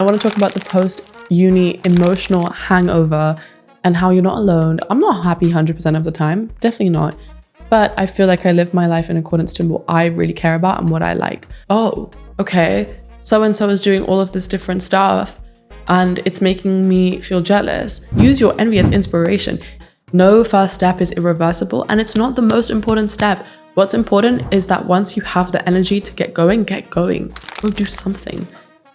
I want to talk about the post-uni emotional hangover and how you're not alone. I'm not happy 100% of the time, definitely not. But I feel like I live my life in accordance to what I really care about and what I like. Oh, okay, so-and-so is doing all of this different stuff and it's making me feel jealous. Use your envy as inspiration. No first step is irreversible and it's not the most important step. What's important is that once you have the energy to get going. Go do something.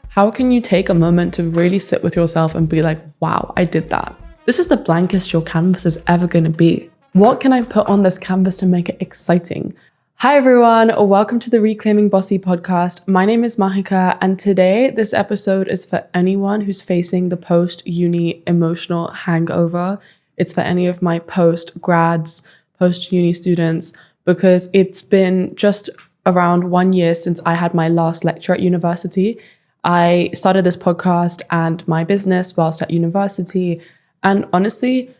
How can you take a moment to really sit with yourself and be like, wow, I did that. This is the blankest your canvas is ever going to be. What can I put on this canvas to make it exciting? Hi everyone, welcome to the Reclaiming Bossy podcast. My name is Mahika and today this episode is for anyone who's facing the post-uni emotional hangover. It's for any of my post-grads, post-uni students, because it's been just around 1 year since I had my last lecture at university. I started this podcast and my business whilst at university. And honestly,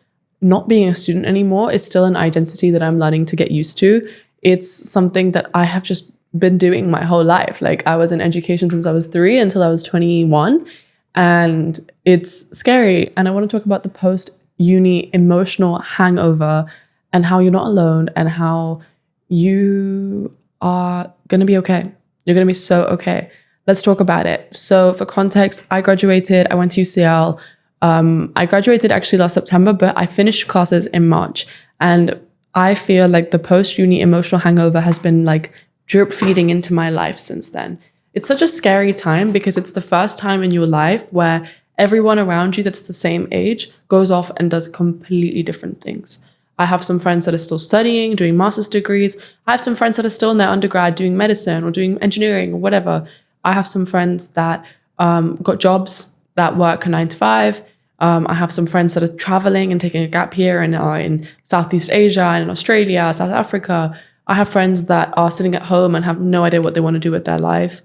not being a student anymore is still an identity that I'm learning to get used to. It's something that I have just been doing my whole life. Like I was in education since I was 3 until I was 21. And it's scary. And I want to talk about the post-uni emotional hangover and how you're not alone and how you are going to be okay. You're going to be so okay. Let's talk about it. So for context, I graduated, I went to UCL. I graduated actually last September, but I finished classes in March. And I feel like the post-uni emotional hangover has been like drip feeding into my life since then. It's such a scary time because it's the first time in your life where everyone around you that's the same age goes off and does completely different things. I have some friends that are still studying, doing master's degrees. I have some friends that are still in their undergrad doing medicine or doing engineering or whatever. I have some friends that got jobs that work a 9 to 5. I have some friends that are traveling and taking a gap year and are in Southeast Asia and in Australia, South Africa. I have friends that are sitting at home and have no idea what they want to do with their life.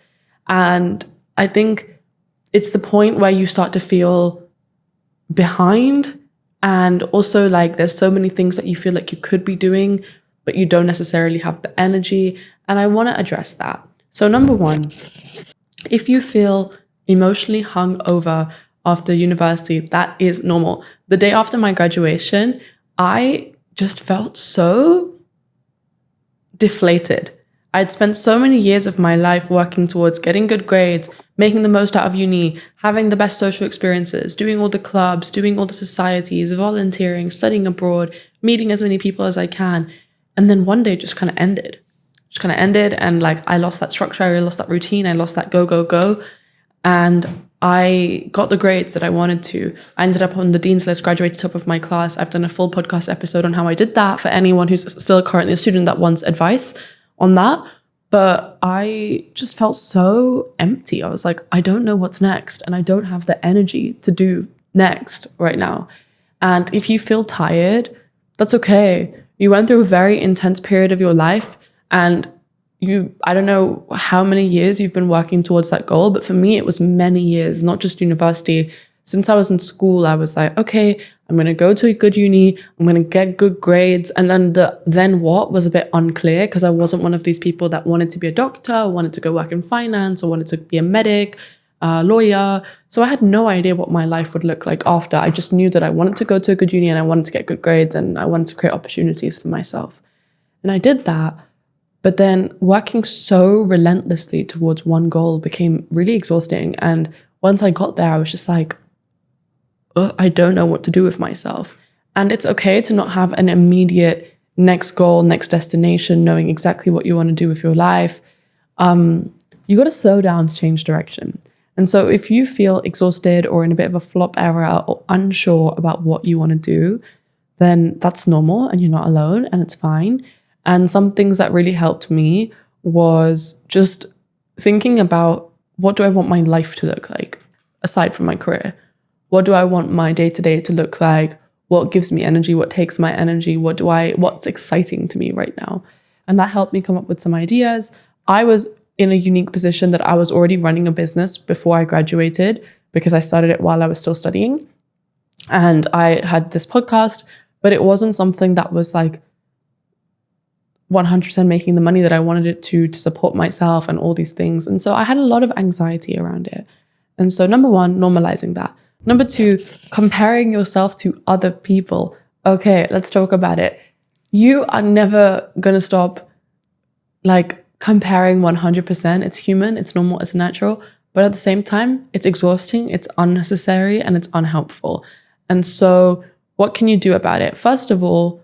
And I think it's the point where you start to feel behind. And also like there's so many things that you feel like you could be doing, but you don't necessarily have the energy. And I want to address that. So number one, if you feel emotionally hung over after university, that is normal. The day after my graduation, I just felt so deflated. I'd spent so many years of my life working towards getting good grades, making the most out of uni, having the best social experiences, doing all the clubs, doing all the societies, volunteering, studying abroad, meeting as many people as I can. And then one day it just kind of ended. And like I lost that structure, I lost that routine, I lost that go. And I got the grades that I wanted to. I ended up on the dean's list, graduated top of my class. I've done a full podcast episode on how I did that for anyone who's still currently a student that wants advice on that. But I just felt so empty. I was like, I don't know what's next and I don't have the energy to do next right now. And if you feel tired, that's okay. You went through a very intense period of your life and I don't know how many years you've been working towards that goal, but for me, it was many years, not just university. Since I was in school, I was like, okay, I'm going to go to a good uni. I'm going to get good grades. And then then what was a bit unclear because I wasn't one of these people that wanted to be a doctor, wanted to go work in finance, or wanted to be a medic, lawyer. So I had no idea what my life would look like after. I just knew that I wanted to go to a good uni and I wanted to get good grades and I wanted to create opportunities for myself. And I did that. But then working so relentlessly towards one goal became really exhausting. And once I got there, I was just like, I don't know what to do with myself. And it's okay to not have an immediate next goal, next destination, knowing exactly what you want to do with your life. You got to slow down to change direction. And so if you feel exhausted or in a bit of a flop era or unsure about what you want to do, then that's normal and you're not alone and it's fine. And some things that really helped me was just thinking about what do I want my life to look like aside from my career? What do I want my day-to-day to look like? What gives me energy? What takes my energy? What's exciting to me right now? And that helped me come up with some ideas. I was in a unique position that I was already running a business before I graduated because I started it while I was still studying. And I had this podcast, but it wasn't something that was like 100% making the money that I wanted it to support myself and all these things. And so I had a lot of anxiety around it. And so number one, normalizing that. Number two, comparing yourself to other people. Okay, let's talk about it. You are never going to stop like comparing 100%. It's human, it's normal, it's natural. But at the same time, it's exhausting, it's unnecessary, and it's unhelpful. And so what can you do about it? First of all,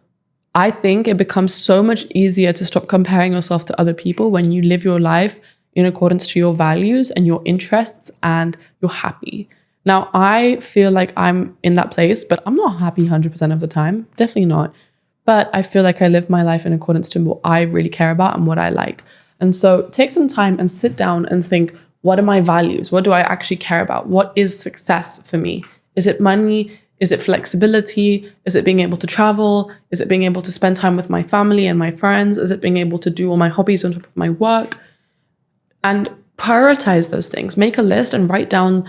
I think it becomes so much easier to stop comparing yourself to other people when you live your life in accordance to your values and your interests and you're happy. Now, I feel like I'm in that place, but I'm not happy 100% of the time. Definitely not. But I feel like I live my life in accordance to what I really care about and what I like. And so take some time and sit down and think, what are my values? What do I actually care about? What is success for me? Is it money? Is it flexibility? Is it being able to travel? Is it being able to spend time with my family and my friends? Is it being able to do all my hobbies on top of my work? And prioritize those things. Make a list and write down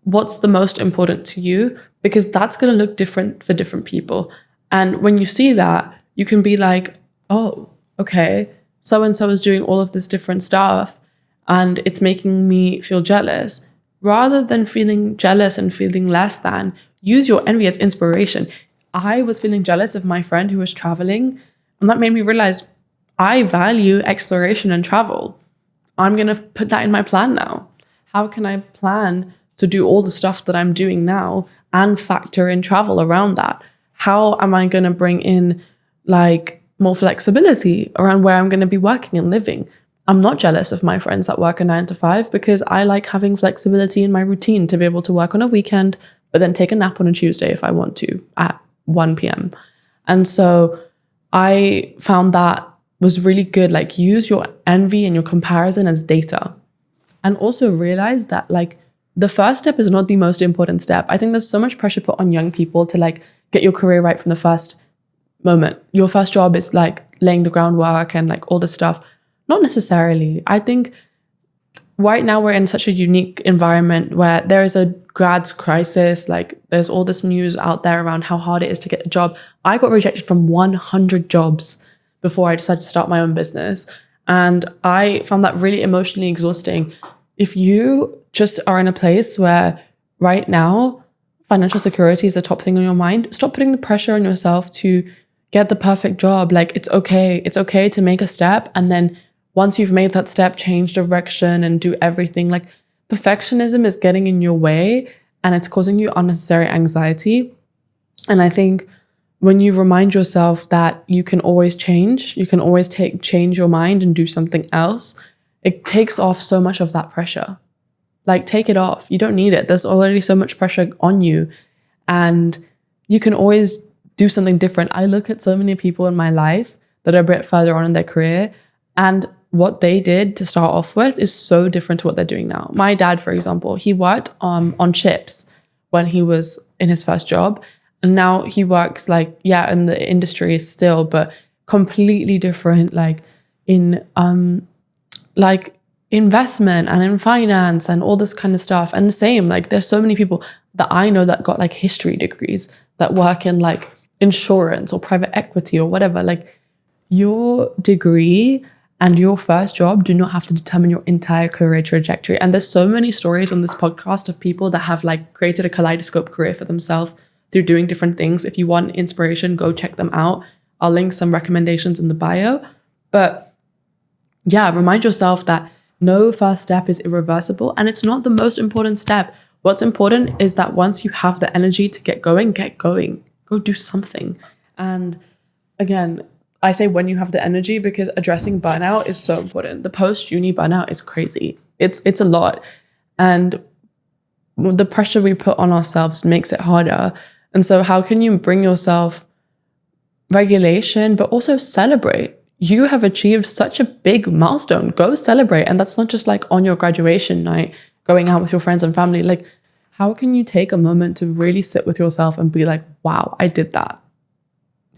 what's the most important to you, because that's going to look different for different people. And when you see that, you can be like, oh, okay, so-and-so is doing all of this different stuff and it's making me feel jealous. Rather than feeling jealous and feeling less than, use your envy as inspiration. I was feeling jealous of my friend who was traveling, and that made me realize I value exploration and travel. I'm going to put that in my plan now. How can I plan to do all the stuff that I'm doing now and factor in travel around that? How am I going to bring in like more flexibility around where I'm going to be working and living? I'm not jealous of my friends that work a 9 to 5 because I like having flexibility in my routine to be able to work on a weekend, but then take a nap on a Tuesday if I want to at 1 p.m. And so I found that was really good. Like, use your envy and your comparison as data. And also realize that like the first step is not the most important step. I think there's so much pressure put on young people to like get your career right from the first moment. Your first job is like laying the groundwork and like all this stuff. Not necessarily. I think right now we're in such a unique environment where there is a grads crisis. Like, there's all this news out there around how hard it is to get a job. I got rejected from 100 jobs before I decided to start my own business. And I found that really emotionally exhausting. If you just are in a place where right now financial security is the top thing on your mind, stop putting the pressure on yourself to get the perfect job. Like, it's okay. It's okay to make a step, and then once you've made that step, change direction and do everything. Like, perfectionism is getting in your way and it's causing you unnecessary anxiety. And I think when you remind yourself that you can always change, you can always change your mind and do something else, it takes off so much of that pressure. Like, take it off. You don't need it. There's already so much pressure on you, and you can always do something different. I look at so many people in my life that are a bit further on in their career, and what they did to start off with is so different to what they're doing now. My dad, for example, he worked on ships when he was in his first job. And now he works like, yeah, in the industry still, but completely different, like in like investment and in finance and all this kind of stuff. And the same, like, there's so many people that I know that got like history degrees that work in like insurance or private equity or whatever. Like, your degree and your first job do not have to determine your entire career trajectory. And there's so many stories on this podcast of people that have like created a kaleidoscope career for themselves through doing different things. If you want inspiration, go check them out. I'll link some recommendations in the bio. But yeah, remind yourself that no first step is irreversible, and it's not the most important step. What's important is that once you have the energy to get going, go do something. And again, I say when you have the energy because addressing burnout is so important. The post-uni burnout is crazy. It's a lot. And the pressure we put on ourselves makes it harder. And so how can you bring yourself regulation, but also celebrate? You have achieved such a big milestone. Go celebrate. And that's not just like on your graduation night, going out with your friends and family. Like, how can you take a moment to really sit with yourself and be like, wow, I did that.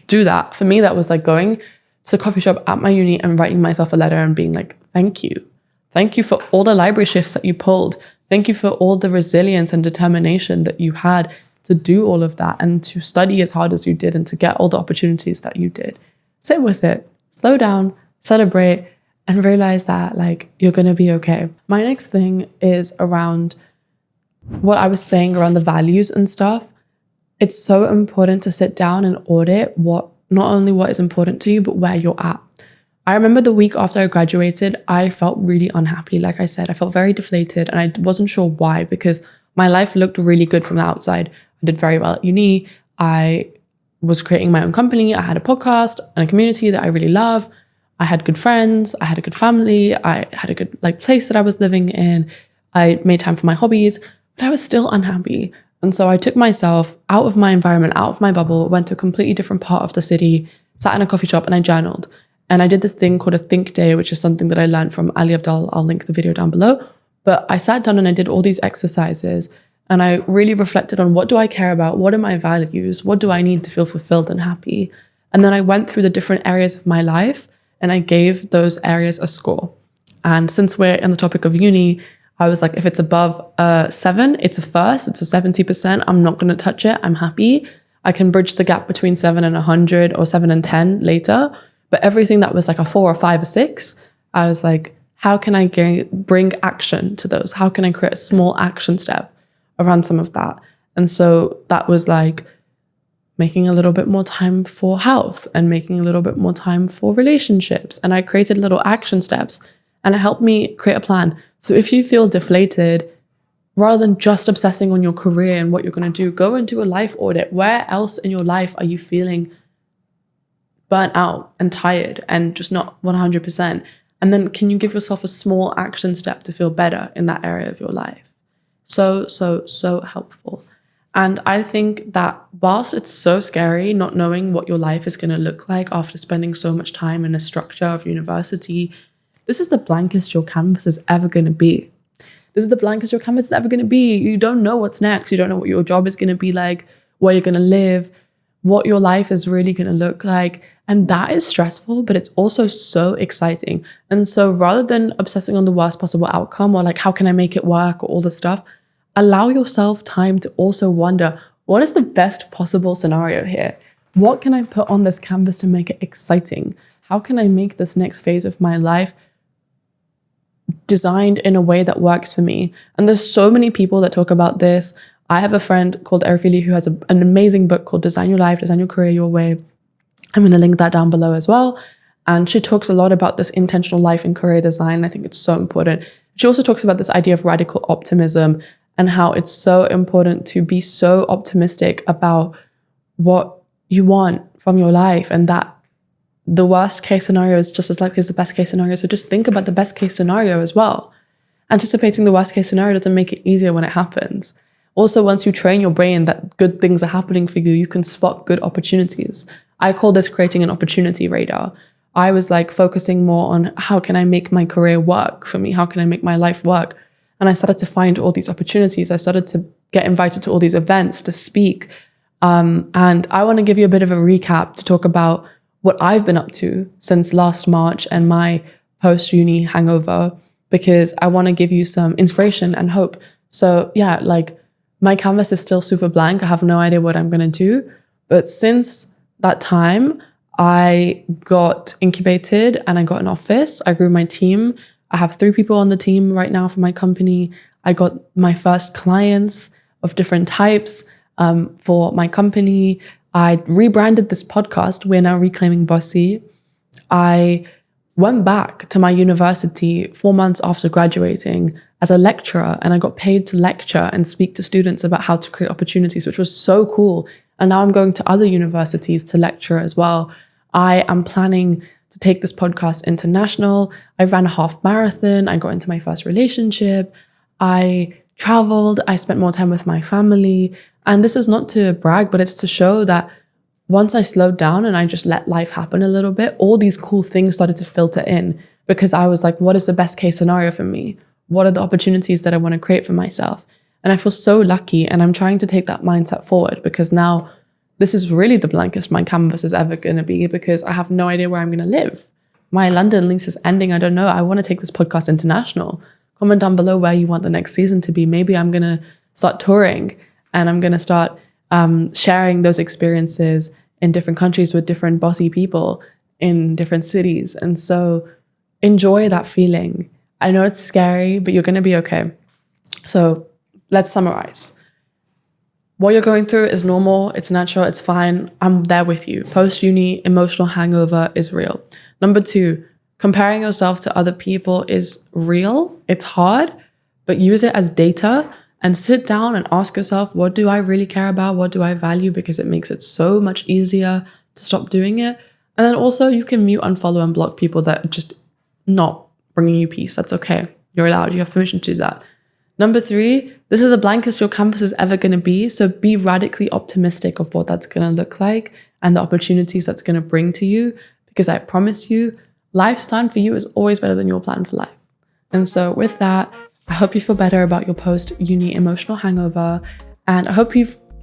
Do that. For me, that was like going to the coffee shop at my uni and writing myself a letter and being like, thank you. Thank you for all the library shifts that you pulled. Thank you for all the resilience and determination that you had to do all of that and to study as hard as you did and to get all the opportunities that you did. Sit with it, slow down, celebrate, and realize that like you're going to be okay. My next thing is around what I was saying around the values and stuff, it's so important to sit down and audit not only what is important to you, but where you're at. I remember the week after I graduated, I felt really unhappy. Like I said, I felt very deflated and I wasn't sure why, because my life looked really good from the outside. I did very well at uni. I was creating my own company. I had a podcast and a community that I really love. I had good friends. I had a good family. I had a good place that I was living in. I made time for my hobbies, but I was still unhappy. And so I took myself out of my environment, out of my bubble, went to a completely different part of the city, sat in a coffee shop and I journaled. And I did this thing called a think day, which is something that I learned from Ali Abdal. I'll link the video down below. But I sat down and I did all these exercises and I really reflected on what do I care about? What are my values? What do I need to feel fulfilled and happy? And then I went through the different areas of my life and I gave those areas a score. And since we're in the topic of uni, I was like, if it's above 7, it's a first, it's a 70%. I'm not going to touch it. I'm happy. I can bridge the gap between 7 and 100 or 7 and 10 later. But everything that was like a 4 or 5 or 6, I was like, how can I bring action to those? How can I create a small action step around some of that? And so that was like making a little bit more time for health and making a little bit more time for relationships. And I created little action steps and it helped me create a plan. So if you feel deflated, rather than just obsessing on your career and what you're going to do, go and do a life audit. Where else in your life are you feeling burnt out and tired and just not 100%? And then can you give yourself a small action step to feel better in that area of your life? So helpful. And I think that whilst it's so scary not knowing what your life is going to look like after spending so much time in a structure of university, this is the blankest your canvas is ever going to be. This is the blankest your canvas is ever going to be. You don't know what's next. You don't know what your job is going to be like, where you're going to live, what your life is really going to look like. And that is stressful, but it's also so exciting. And so rather than obsessing on the worst possible outcome or like, how can I make it work or all this stuff, allow yourself time to also wonder, what is the best possible scenario here? What can I put on this canvas to make it exciting? How can I make this next phase of my life designed in a way that works for me? And there's so many people that talk about this. I have a friend called Erifili who has an amazing book called Design Your Life, Design Your Career Your Way. I'm going to link that down below as well. And she talks a lot about this intentional life and career design. I think it's so important. She also talks about this idea of radical optimism and how it's so important to be so optimistic about what you want from your life, and that the worst case scenario is just as likely as the best case scenario. So just think about the best case scenario as well. Anticipating the worst case scenario doesn't make it easier when it happens. Also, once you train your brain that good things are happening for you, you can spot good opportunities. I call this creating an opportunity radar. I was like focusing more on how can I make my career work for me? How can I make my life work? And I started to find all these opportunities. I started to get invited to all these events to speak. And I want to give you a bit of a recap to talk about what I've been up to since last March and my post-uni hangover, because I want to give you some inspiration and hope. So yeah, like my canvas is still super blank. I have no idea what I'm going to do. But since that time, I got incubated and I got an office. I grew my team. I have 3 people on the team right now for my company. I got my first clients of different types for my company. I rebranded this podcast. We're now reclaiming Bossy. I went back to my university 4 months after graduating as a lecturer, and I got paid to lecture and speak to students about how to create opportunities, which was so cool. And now I'm going to other universities to lecture as well. I am planning to take this podcast international. I ran a half marathon. I got into my first relationship. I traveled. I spent more time with my family. And this is not to brag, but it's to show that once I slowed down and I just let life happen a little bit, all these cool things started to filter in, because I was like, what is the best case scenario for me? What are the opportunities that I want to create for myself? And I feel so lucky, and I'm trying to take that mindset forward, because now this is really the blankest my canvas is ever going to be, because I have no idea where I'm going to live. My London lease is ending. I don't know. I want to take this podcast international. Comment down below where you want the next season to be. Maybe I'm going to start touring and I'm going to start sharing those experiences in different countries with different bossy people in different cities. And so enjoy that feeling. I know it's scary, but you're going to be okay. So let's summarize. What you're going through is normal, it's natural, it's fine. I'm there with you. Post-uni emotional hangover is real. Number 2, comparing yourself to other people is real. It's hard, but use it as data and sit down and ask yourself, what do I really care about? What do I value? Because it makes it so much easier to stop doing it. And then also you can mute, unfollow, and block people that are just not bringing you peace. That's okay. You're allowed. You have permission to do that. Number 3, this is the blankest your campus is ever going to be. So be radically optimistic of what that's going to look like and the opportunities that's going to bring to you. Because I promise you, life's plan for you is always better than your plan for life. And so with that, I hope you feel better about your post-uni emotional hangover. And I hope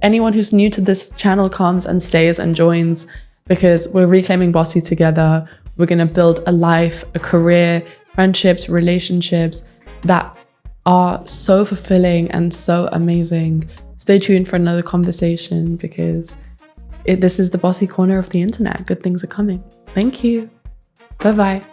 anyone who's new to this channel comes and stays and joins, because we're reclaiming Bossy together. We're going to build a life, a career, friendships, relationships that are so fulfilling and so amazing. Stay tuned for another conversation, because this is the Bossy corner of the internet. Good things are coming. Thank you. Bye-bye.